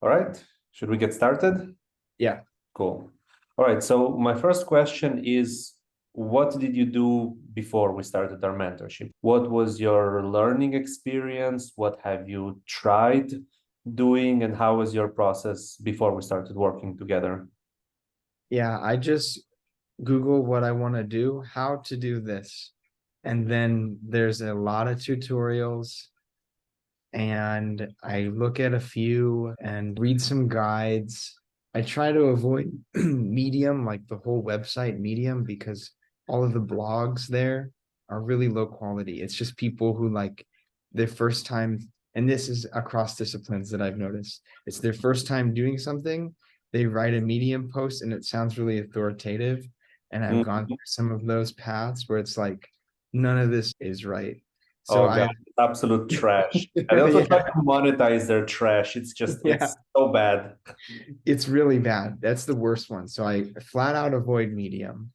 All right, should we get started? Yeah. Cool. All right, so my first question is, what did you do before we started our mentorship? What was your learning experience? What have you tried doing, and how was your process before we started working together? Yeah. I just Google what I want to do, how to do this. And then there's a lot of tutorials, and I look at a few and read some guides. I try to avoid Medium, like the whole website Medium, because all of the blogs there are really low quality. It's just people who like their first time, and this is across disciplines that I've noticed. It's their first time doing something. They write a Medium post and it sounds really authoritative. And I've gone Mhm. through some of those paths where it's like, none of this is right. So Oh I, God, absolute trash. And they also try yeah, to monetize their trash. yeah. It's so bad. It's really bad. That's the worst one. So I flat out avoid Medium.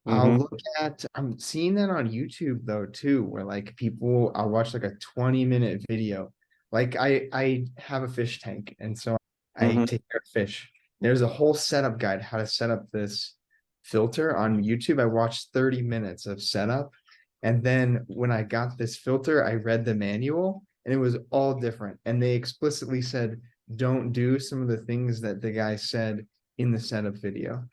I'll Mhm. look at, I'm seeing that on YouTube though too, where like people, I'll watch like a 20-minute video. Like I have a fish tank, and so I Mhm. take care of fish. There's a whole setup guide how to set up this filter on YouTube. I watched 30 minutes of setup. And then when I got this filter, I read the manual and it was all different. And they explicitly said, don't do some of the things that the guy said in the setup video.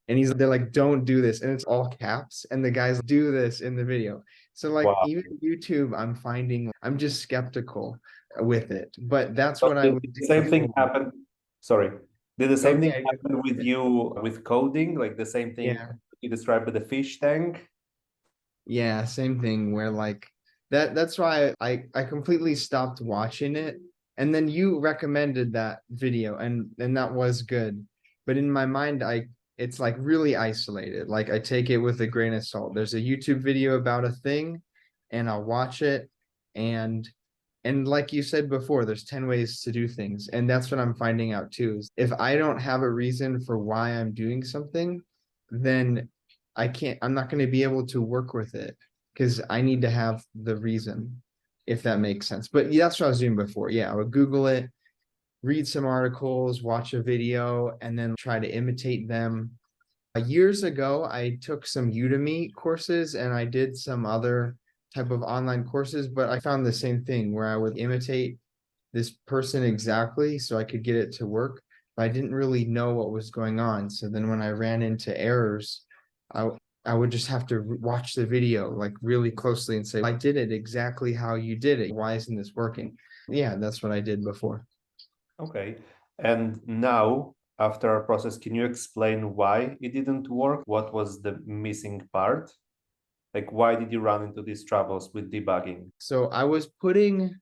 And they're like, don't do this. And it's all caps. And the guys do this in the video. So like Wow. even YouTube, I'm finding I'm just skeptical with it. But that's But what I did was the doing same thing before. happen? Sorry. Did the same thing Okay. happen with you with coding? Like the same thing Yeah. you described with the fish tank? Yeah. Same thing where like that's why I completely stopped watching it. And then you recommended that video and that was good. But in my mind, it's like really isolated. Like I take it with a grain of salt. There's a YouTube video about a thing and I'll watch it, and like you said before, there's 10 ways to do things. And that's what I'm finding out too, is if I don't have a reason for why I'm doing something, then I'm not going to be able to work with it because I need to have the reason, if that makes sense. But yeah, that's what I was doing before. Yeah, I would Google it, read some articles, watch a video, and then try to imitate them. Years ago, I took some Udemy courses and I did some other type of online courses, but I found the same thing where I would imitate this person exactly so I could get it to work, but I didn't really know what was going on. So then when I ran into errors, I I would just have to watch the video like really closely and say, I did it exactly how you did it. Why isn't this working? Yeah, that's what I did before. Okay. And now, after our process, can you explain why it didn't work? What was the missing part? Like, why did you run into these troubles with debugging? So I was putting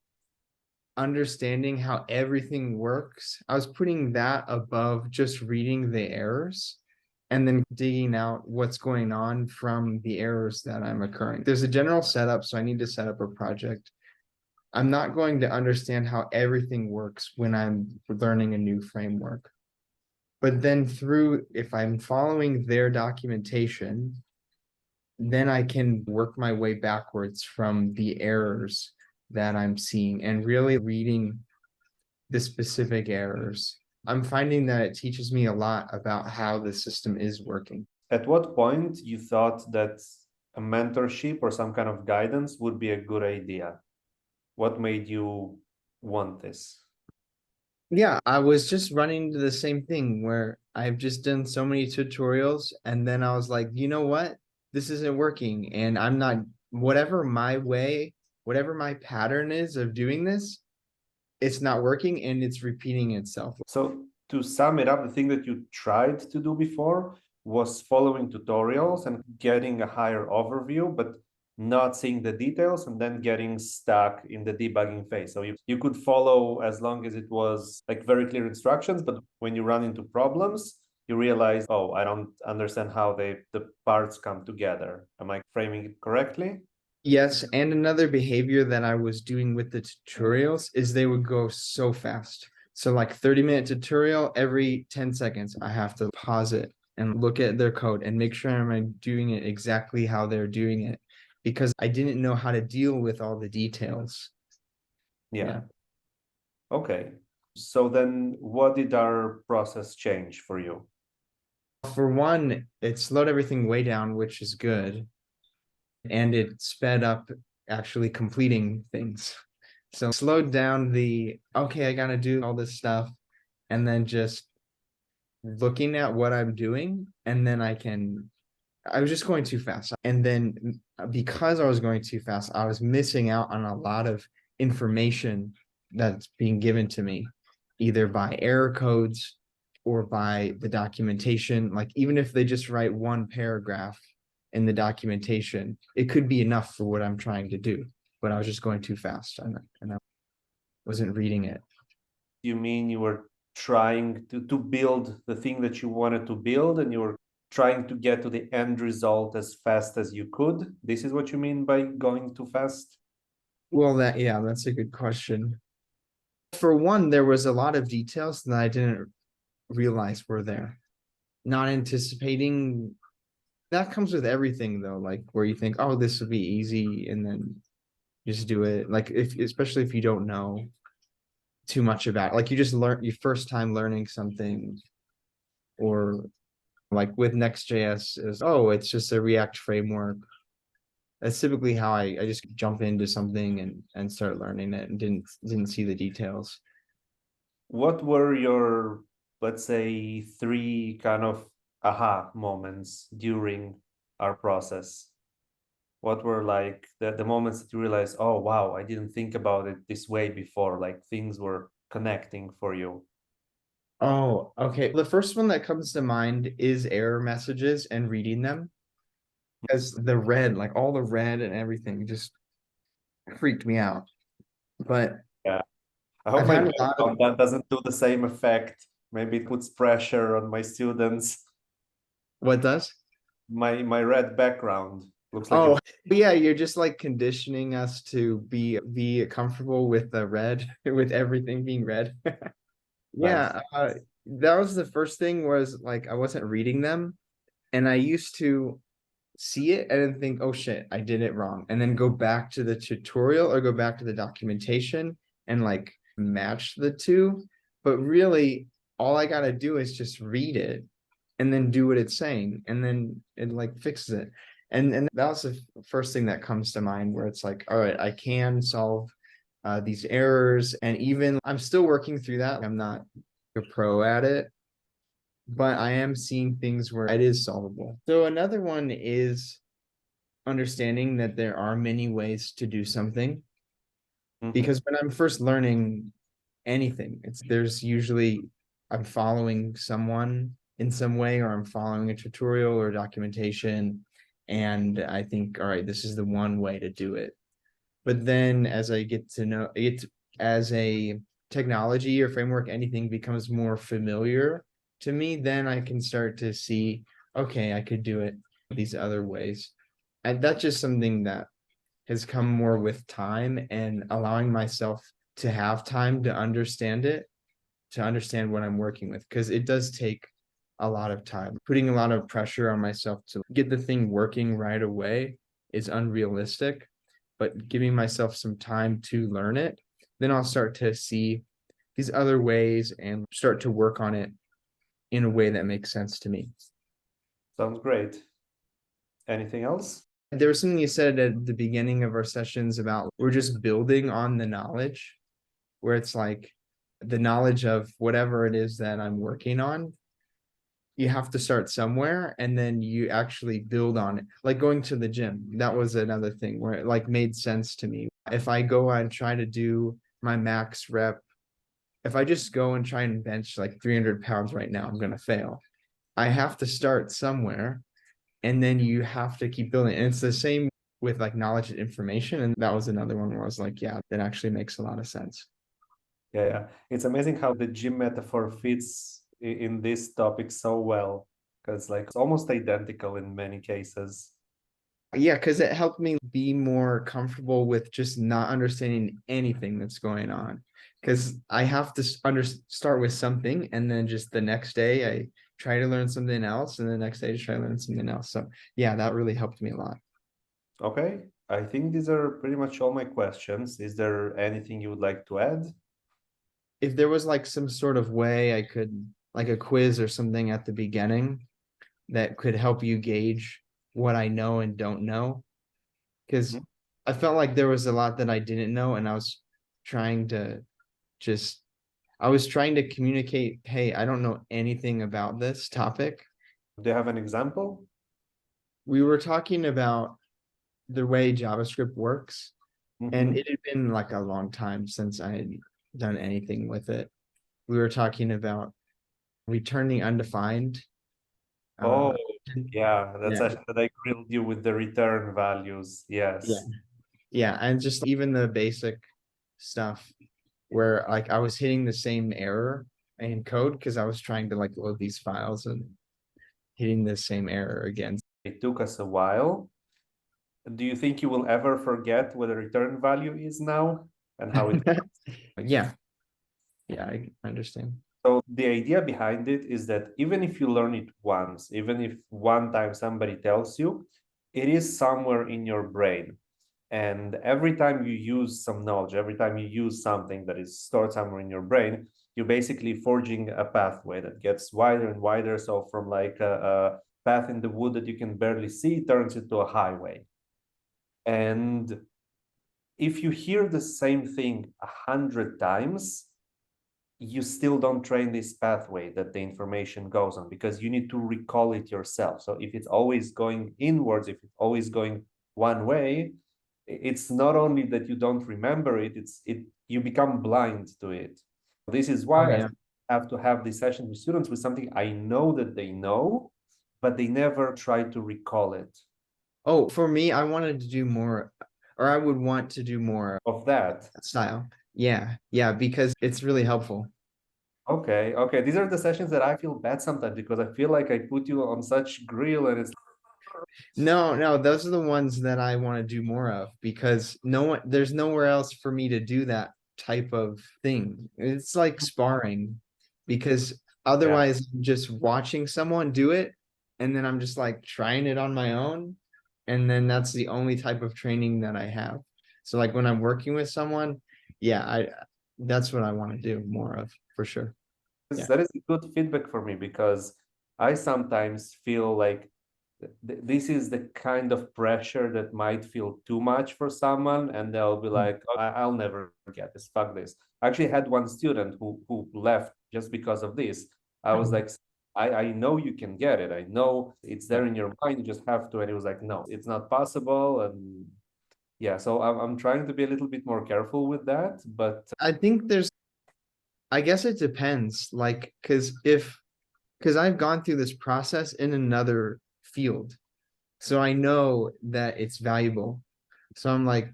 understanding how everything works, I was putting that above just reading the errors and then digging out what's going on from the errors that I'm occurring. There's a general setup, so I need to set up a project. I'm not going to understand how everything works when I'm learning a new framework. But then if I'm following their documentation, then I can work my way backwards from the errors that I'm seeing and really reading the specific errors. I'm finding that it teaches me a lot about how the system is working. At what point you thought that a mentorship or some kind of guidance would be a good idea? What made you want this? Yeah, I was just running into the same thing where I've just done so many tutorials, and then I was like, you know what? This isn't working. And I'm not, whatever my way, whatever my pattern is of doing this, it's not working and it's repeating itself. So to sum it up, the thing that you tried to do before was following tutorials and getting a higher overview, but not seeing the details and then getting stuck in the debugging phase. So you could follow as long as it was like very clear instructions, but when you run into problems, you realize, oh, I don't understand how the parts come together. Am I framing it correctly? Yes, and another behavior that I was doing with the tutorials is they would go so fast. So like 30-minute tutorial, every 10 seconds, I have to pause it and look at their code and make sure I'm doing it exactly how they're doing it because I didn't know how to deal with all the details. Yeah. Yeah. Okay. So then what did our process change for you? For one, it slowed everything way down, which is good. And it sped up actually completing things. So slowed down the, okay, I gotta do all this stuff, and then just looking at what I'm doing, and then I was just going too fast. And then because I was going too fast, I was missing out on a lot of information that's being given to me, either by error codes or by the documentation. Like, even if they just write one paragraph in the documentation, it could be enough for what I'm trying to do. But I was just going too fast, and I wasn't reading it. You mean you were trying to build the thing that you wanted to build and you were trying to get to the end result as fast as you could? This is what you mean by going too fast? Well, yeah, that's a good question. For one, there was a lot of details that I didn't realize were there. Not anticipating that comes with everything though, like where you think, oh, this would be easy, and then just do it. Like, if especially if you don't know too much about it. Like, you just learn your first time learning something, or like with Next.js is, oh, it's just a React framework. That's typically how I just jump into something and start learning it and didn't see the details. What were your, let's say, three kind of aha moments during our process? What were like the moments that you realized, oh, wow, I didn't think about it this way before, like things were connecting for you? Oh, okay. The first one that comes to mind is error messages and reading them, because the red, like all the red and everything, just freaked me out. But Yeah. I hope I've my had a lot of, background that doesn't do the same effect. Maybe it puts pressure on my students. what does? My red background looks like a Oh, yeah, you're just like conditioning us to be comfortable with the red, with everything being red. nice. Yeah, that was the first thing, was like I wasn't reading them, and I used to see it and then think, oh shit, I did it wrong, and then go back to the tutorial or go back to the documentation and like match the two. But really, all I gotta do is just read it and then do what it's saying, and then it like fixes it. And that was the first thing that comes to mind, where it's like, all right, I can solve these errors, and even I'm still working through that. I'm not a pro at it, but I am seeing things where it is solvable. So another one is understanding that there are many ways to do something, Mhm. because when I'm first learning anything, there's usually, I'm following someone in some way, or I'm following a tutorial or documentation, and I think, all right, this is the one way to do it. But then as I get to know it, as a technology or framework, anything becomes more familiar to me, then I can start to see, okay, I could do it these other ways. And that's just something that has come more with time, and allowing myself to have time to understand it, to understand what I'm working with, because it does take a lot of time. Putting a lot of pressure on myself to get the thing working right away is unrealistic, but giving myself some time to learn it, then I'll start to see these other ways and start to work on it in a way that makes sense to me. Sounds great. Anything else? There was something you said at the beginning of our sessions about we're just building on the knowledge, where it's like the knowledge of whatever it is that I'm working on, you have to start somewhere, and then you actually build on it. Like going to the gym, that was another thing where it like made sense to me. If I go and try to do my max rep, if I just go and try and bench like 300 pounds right now, I'm going to fail. I have to start somewhere, and then you have to keep building. And it's the same with like knowledge and information. And that was another one where I was like, yeah, that actually makes a lot of sense. Yeah, yeah. It's amazing how the gym metaphor fits in this topic so well, because like it's almost identical in many cases. Yeah, because it helped me be more comfortable with just not understanding anything that's going on. Because I have to start with something, and then just the next day I try to learn something else, and the next day I try to learn something else. So yeah, that really helped me a lot. Okay, I think these are pretty much all my questions. Is there anything you would like to add? if there was like some sort of way I could, like a quiz or something at the beginning that could help you gauge what I know and don't know. Because Mhm. I felt like there was a lot that I didn't know, and I was trying to just, I was trying to communicate, hey, I don't know anything about this topic. Do you have an example? We were talking about the way JavaScript works, and Mhm. it had been like a long time since I had done anything with it. We were talking about returning undefined. Oh, Uh, yeah, that's yeah, actually that I grilled you with the return values. yeah, Yes. yeah, and just even the basic stuff where like I was hitting the same error in code because I was trying to like load these files and hitting the same error again. It took us a while. Do you think you will ever forget what a return value is now and how it Yeah, yeah, I understand. So the idea behind it is that even if you learn it once, even if one time somebody tells you, it is somewhere in your brain. And every time you use some knowledge, every time you use something that is stored somewhere in your brain, you're basically forging a pathway that gets wider and wider. So from like a path in the wood that you can barely see turns into a highway. And if you hear the same thing 100 times, you still don't train this pathway that the information goes on because you need to recall it yourself. So if it's always going inwards, if it's always going one way, it's not only that you don't remember it, you become blind to it. This is Oh why I yeah. have to have these sessions with students with something I know that they know, but they never try to recall it. Oh, for me, I wanted to do more, or I would want to do more Of that. style. Yeah, yeah, because it's really helpful. Okay, okay. These are the sessions that I feel bad sometimes because I feel like I put you on such grill and it's No, no, those are the ones that I want to do more of because no one, there's nowhere else for me to do that type of thing. It's like sparring because yeah. otherwise I'm just watching someone do it and then I'm just like trying it on my own. And then that's the only type of training that I have. So like when I'm working with someone, yeah, that's what I want to do more of for sure. Yeah. That is a good feedback for me because I sometimes feel like this is the kind of pressure that might feel too much for someone, and they'll be Mm. like, "Oh, I'll never get this. Fuck this." I actually had one student who left just because of this. I was like, I know you can get it. I know it's Yeah. there in your mind. You just have to. And he was like, no, it's not possible. And yeah, so I'm trying to be a little bit more careful with that. But I think I guess it depends. Like, because I've gone through this process in another field. So I know that it's valuable. So I'm like,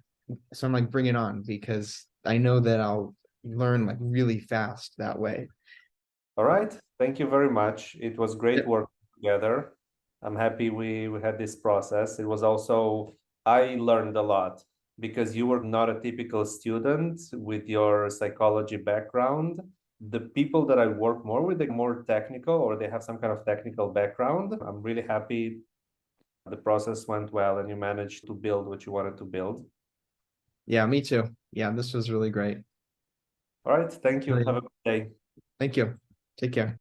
bring it on because I know that I'll learn like really fast that way. all right. Thank you very much. It was great Yep. work together. I'm happy we had this process. It was also, I learned a lot because you were not a typical student with your psychology background. The people that I work more with, they're more technical or they have some kind of technical background. I'm really happy the process went well and you managed to build what you wanted to build. Yeah, me too. Yeah, this was really great. All right. Thank you. Have Really, a good day. thank you. Take care.